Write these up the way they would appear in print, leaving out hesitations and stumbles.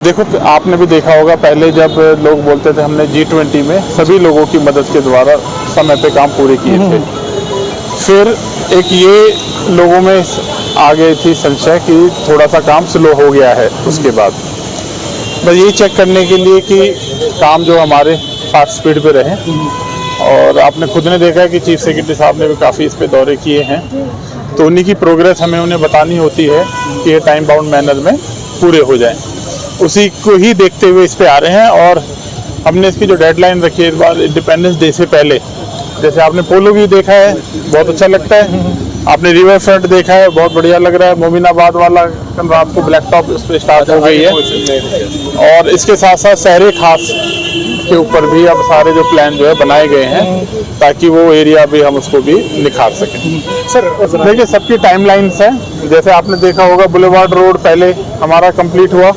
देखो, आपने भी देखा होगा पहले जब लोग बोलते थे हमने G20 में सभी लोगों की मदद के द्वारा समय पे काम पूरे किए थे। फिर एक ये लोगों में आ गई थी संशय कि थोड़ा सा काम स्लो हो गया है। उसके बाद बस यही चेक करने के लिए कि काम जो हमारे फास्ट स्पीड पे रहे। और आपने खुद ने देखा है कि चीफ सेक्रेटरी साहब ने भी काफ़ी इस पे दौरे किए हैं, तो उन्हीं की प्रोग्रेस हमें उन्हें बतानी होती है कि ये टाइम बाउंड मैनर में पूरे हो जाएं। उसी को ही देखते हुए इस पे आ रहे हैं। और हमने इसकी जो डेडलाइन रखी है इस बार इंडिपेंडेंस डे से पहले, जैसे आपने पोलो व्यू देखा है, बहुत अच्छा लगता है। आपने रिवर फ्रंट देखा है, बहुत बढ़िया लग रहा है। मोमिनाबाद वाला कल रात को ब्लैक टॉप उस पर स्टार्ट हो गई है। और इसके साथ साथ शहर खास के ऊपर भी अब सारे जो प्लान जो है बनाए गए हैं, ताकि वो एरिया भी हम उसको भी निखार सकें। सर देखिए, सबकी टाइमलाइंस है। जैसे आपने देखा होगा बुलेवार्ड रोड पहले हमारा कंप्लीट हुआ,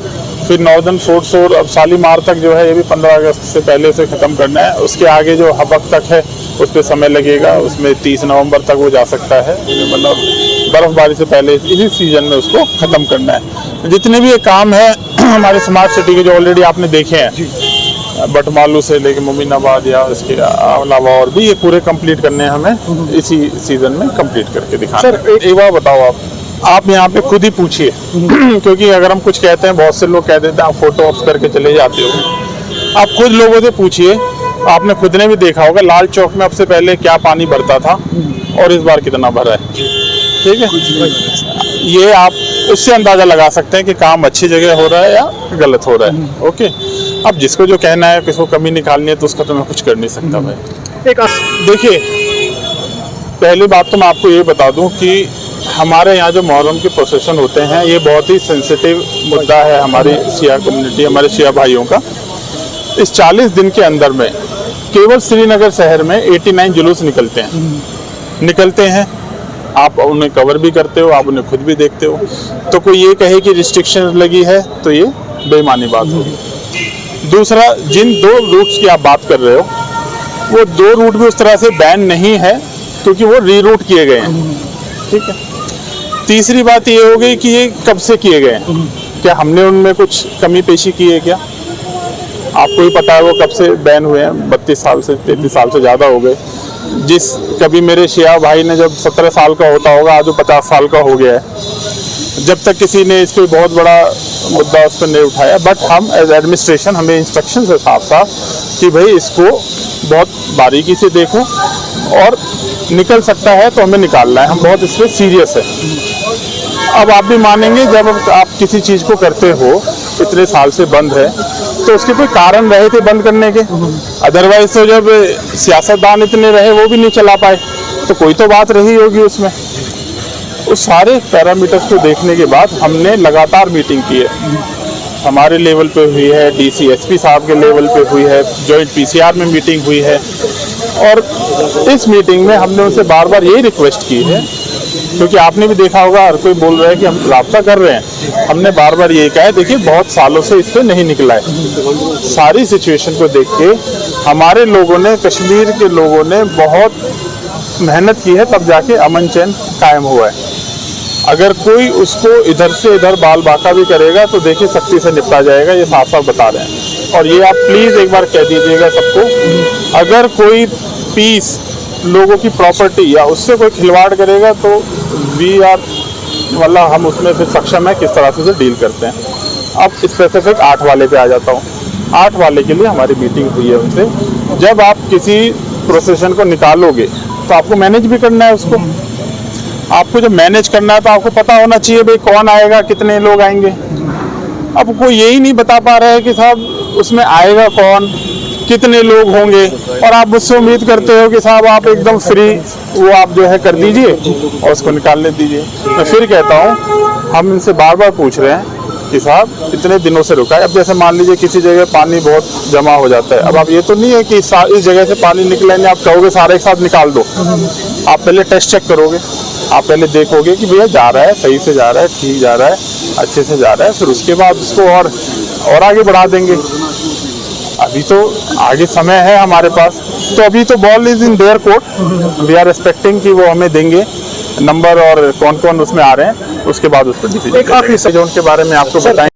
फिर नॉर्दर्न फोर्ट सोर अब शालीमार तक जो है ये भी 15 अगस्त से पहले से ख़त्म करना है। उसके आगे जो हबक तक है उस पर समय लगेगा, उसमें 30 नवंबर तक वो जा सकता है। मतलब बर्फ़बारी से पहले इसी सीज़न में उसको ख़त्म करना है। जितने भी ये काम है हमारे स्मार्ट सिटी के जो ऑलरेडी आपने देखे हैं, बटमालू से लेके मोमिनाबाद या इसके अलावा और भी, ये पूरे कंप्लीट करने हैं हमें इसी सीज़न में कंप्लीट करके दिखाना। सर एक बार बताओ, आप यहाँ पे खुद ही पूछिए क्योंकि अगर हम कुछ कहते हैं, बहुत से लोग कह देते हैं आप फोटो ऑप्स करके चले जाते हो। आप खुद लोगों से पूछिए। आपने खुद ने भी देखा होगा लाल चौक में अब से पहले क्या पानी भरता था और इस बार कितना भरा है। ठीक है, ये आप उससे अंदाज़ा लगा सकते हैं कि काम अच्छी जगह हो रहा है या गलत हो रहा है। ओके, अब जिसको जो कहना है, किसको कमी निकालनी है, तो उसका तो मैं कुछ कर नहीं सकता भाई। देखिए, पहली बात तो मैं आपको ये बता दूं कि हमारे यहाँ जो मुहर्रम के प्रोसेशन होते हैं, ये बहुत ही सेंसिटिव मुद्दा है हमारी शिया कम्युनिटी, हमारे शिया भाइयों का। इस 40 दिन के अंदर में केवल श्रीनगर शहर में 89 जुलूस निकलते हैं। आप उन्हें कवर भी करते हो, आप उन्हें खुद भी देखते हो। तो कोई ये कहे कि रिस्ट्रिक्शन लगी है तो ये बेईमानी बात होगी। दूसरा, जिन 2 रूट्स की आप बात कर रहे हो, वो 2 रूट भी उस तरह से बैन नहीं है क्योंकि वो रीरूट किए गए हैं। ठीक है। तीसरी बात ये हो गई कि ये कब से किए गए हैं, क्या हमने उनमें कुछ कमी पेशी की है क्या? आपको ही पता है वो कब से बैन हुए हैं, 32 साल से 33 साल से ज़्यादा हो गए। जिस कभी मेरे शिया भाई ने जब 17 साल का होता होगा, आज वो 50 साल का हो गया है। जब तक किसी ने इसको बहुत बड़ा मुद्दा उस पर नहीं उठाया। बट हम एज एडमिनिस्ट्रेशन, हमें इंस्ट्रक्शन है साफ साफ कि भाई इसको बहुत बारीकी से देखो और निकल सकता है तो हमें निकालना है। हम बहुत इस पर सीरियस है। अब आप भी मानेंगे, जब आप किसी चीज़ को करते हो, इतने साल से बंद है, तो उसके कोई कारण रहे थे बंद करने के। अदरवाइज तो जब सियासतदान इतने रहे वो भी नहीं चला पाए, तो कोई तो बात रही होगी उसमें। उस सारे पैरामीटर्स को देखने के बाद हमने लगातार मीटिंग की है। हमारे लेवल पे हुई है, DC SP साहब के लेवल पे हुई है, जॉइंट PCR में मीटिंग हुई है। और इस मीटिंग में हमने उनसे बार बार यही रिक्वेस्ट की है, क्योंकि आपने भी देखा होगा हर कोई बोल रहा है कि हम राब्ता कर रहे हैं। हमने बार बार ये कहा है, देखिए बहुत सालों से इस पर नहीं निकला है। सारी सिचुएशन को देख के हमारे लोगों ने, कश्मीर के लोगों ने बहुत मेहनत की है, तब जाके अमन चैन कायम हुआ है। अगर कोई उसको इधर से इधर बाल बाका भी करेगा तो देखिए सख्ती से निपटा जाएगा, ये साफ साफ बता रहे हैं। और ये आप प्लीज़ एक बार कह दीजिएगा सबको, अगर कोई पीस, लोगों की प्रॉपर्टी या उससे कोई खिलवाड़ करेगा तो मतलब हम उसमें फिर सक्षम है किस तरह से डील करते हैं। अब स्पेसिफिक 8 वाले पे आ जाता हूँ। 8 वाले के लिए हमारी मीटिंग हुई है उनसे। जब आप किसी प्रोसेशन को निकालोगे तो आपको मैनेज भी करना है उसको। आपको जब मैनेज करना है तो आपको पता होना चाहिए भाई कौन आएगा, कितने लोग आएंगे। अब कोई यही नहीं बता पा रहा है कि साहब उसमें आएगा कौन, कितने लोग होंगे, और आप मुझसे उम्मीद करते हो कि साहब आप एकदम फ्री वो आप जो है कर दीजिए और उसको निकालने दीजिए। मैं फिर कहता हूँ, हम इनसे बार बार पूछ रहे हैं कि साहब इतने दिनों से रुका है। अब जैसे मान लीजिए किसी जगह पानी बहुत जमा हो जाता है, अब आप ये तो नहीं है कि इस जगह से पानी निकले नहीं, आप कहोगे सारे एक साथ निकाल दो। आप पहले टेस्ट चेक करोगे, आप पहले देखोगे कि भैया जा रहा है, सही से जा रहा है, ठीक जा रहा है, अच्छे से जा रहा है, फिर उसके बाद उसको और आगे बढ़ा देंगे। अभी तो आगे समय है हमारे पास, तो अभी तो ball is in their court. We are expecting कि वो हमें देंगे नंबर और कौन कौन उसमें आ रहे हैं, उसके बाद उस पर डिसीजन। एक आखिरी जोन के बारे में आपको बताएं।